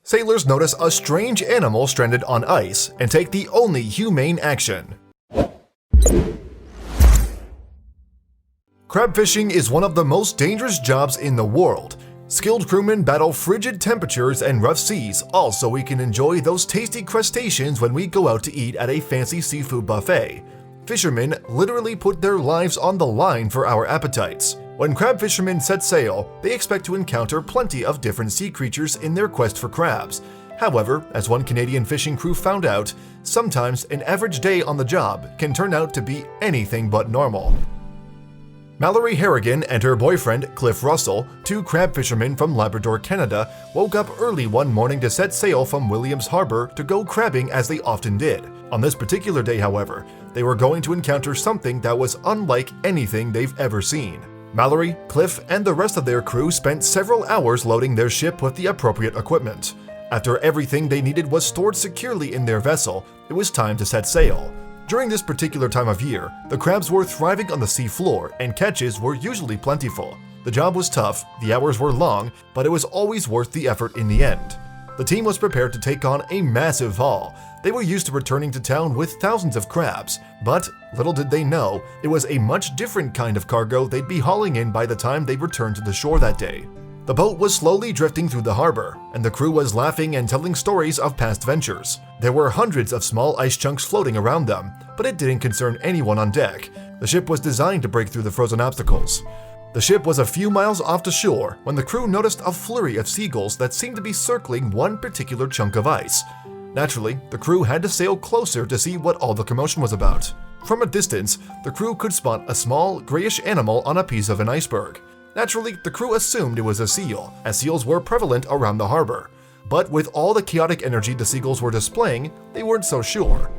Sailors notice a strange animal stranded on ice and take the only humane action. Crab fishing is one of the most dangerous jobs in the world. Skilled crewmen battle frigid temperatures and rough seas, all so we can enjoy those tasty crustaceans when we go out to eat at a fancy seafood buffet. Fishermen literally put their lives on the line for our appetites. When crab fishermen set sail, they expect to encounter plenty of different sea creatures in their quest for crabs. However, as one Canadian fishing crew found out, sometimes an average day on the job can turn out to be anything but normal. Mallory Harrigan and her boyfriend, Cliff Russell, two crab fishermen from Labrador, Canada, woke up early one morning to set sail from Williams Harbor to go crabbing as they often did. On this particular day, however, they were going to encounter something that was unlike anything they've ever seen. Mallory, Cliff, and the rest of their crew spent several hours loading their ship with the appropriate equipment. After everything they needed was stored securely in their vessel, it was time to set sail. During this particular time of year, the crabs were thriving on the sea floor and catches were usually plentiful. The job was tough, the hours were long, but it was always worth the effort in the end. The team was prepared to take on a massive haul. They were used to returning to town with thousands of crabs, but little did they know, it was a much different kind of cargo they'd be hauling in by the time they returned to the shore that day. The boat was slowly drifting through the harbor, and the crew was laughing and telling stories of past ventures. There were hundreds of small ice chunks floating around them, but it didn't concern anyone on deck. The ship was designed to break through the frozen obstacles. The ship was a few miles off the shore when the crew noticed a flurry of seagulls that seemed to be circling one particular chunk of ice. Naturally, the crew had to sail closer to see what all the commotion was about. From a distance, the crew could spot a small, grayish animal on a piece of an iceberg. Naturally, the crew assumed it was a seal, as seals were prevalent around the harbor. But with all the chaotic energy the seagulls were displaying, they weren't so sure.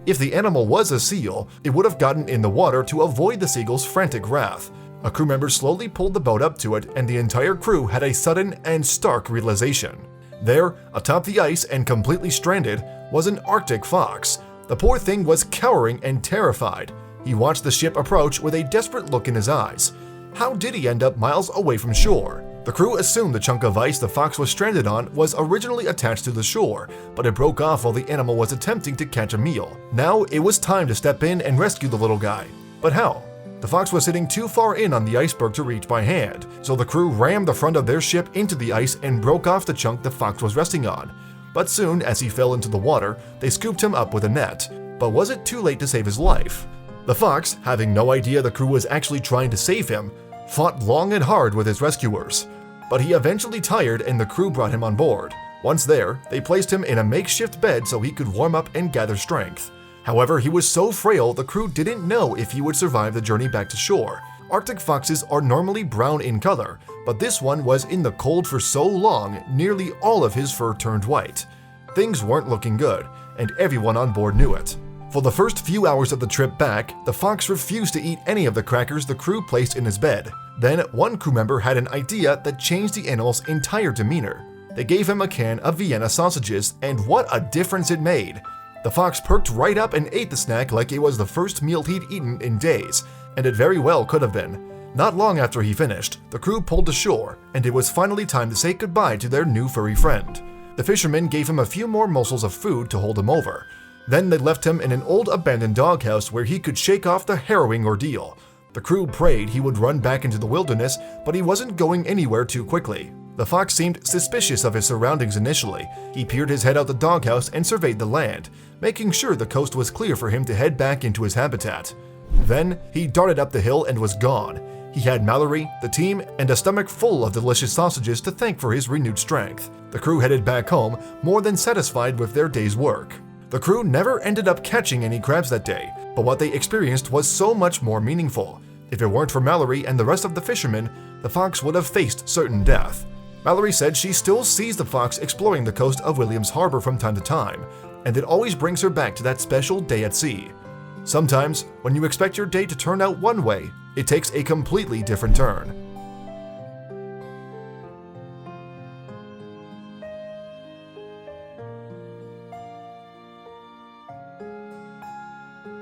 If the animal was a seal, it would have gotten in the water to avoid the seagulls' frantic wrath. A crew member slowly pulled the boat up to it, and the entire crew had a sudden and stark realization. There, atop the ice and completely stranded, was an Arctic fox. The poor thing was cowering and terrified. He watched the ship approach with a desperate look in his eyes. How did he end up miles away from shore? The crew assumed the chunk of ice the fox was stranded on was originally attached to the shore, but it broke off while the animal was attempting to catch a meal. Now it was time to step in and rescue the little guy. But how? The fox was sitting too far in on the iceberg to reach by hand, so the crew rammed the front of their ship into the ice and broke off the chunk the fox was resting on. But soon, as he fell into the water, they scooped him up with a net. But was it too late to save his life? The fox, having no idea the crew was actually trying to save him, fought long and hard with his rescuers. But he eventually tired and the crew brought him on board. Once there, they placed him in a makeshift bed so he could warm up and gather strength. However, he was so frail the crew didn't know if he would survive the journey back to shore. Arctic foxes are normally brown in color, but this one was in the cold for so long, nearly all of his fur turned white. Things weren't looking good, and everyone on board knew it. For the first few hours of the trip back, the fox refused to eat any of the crackers the crew placed in his bed. Then, one crew member had an idea that changed the animal's entire demeanor. They gave him a can of Vienna sausages, and what a difference it made! The fox perked right up and ate the snack like it was the first meal he'd eaten in days, and it very well could have been. Not long after he finished, the crew pulled to shore, and it was finally time to say goodbye to their new furry friend. The fishermen gave him a few more morsels of food to hold him over. Then they left him in an old abandoned doghouse where he could shake off the harrowing ordeal. The crew prayed he would run back into the wilderness, but he wasn't going anywhere too quickly. The fox seemed suspicious of his surroundings initially. He peered his head out the doghouse and surveyed the land, making sure the coast was clear for him to head back into his habitat. Then, he darted up the hill and was gone. He had Mallory, the team, and a stomach full of delicious sausages to thank for his renewed strength. The crew headed back home, more than satisfied with their day's work. The crew never ended up catching any crabs that day, but what they experienced was so much more meaningful. If it weren't for Mallory and the rest of the fishermen, the fox would have faced certain death. Mallory said she still sees the fox exploring the coast of Williams Harbor from time to time, and it always brings her back to that special day at sea. Sometimes, when you expect your day to turn out one way, it takes a completely different turn.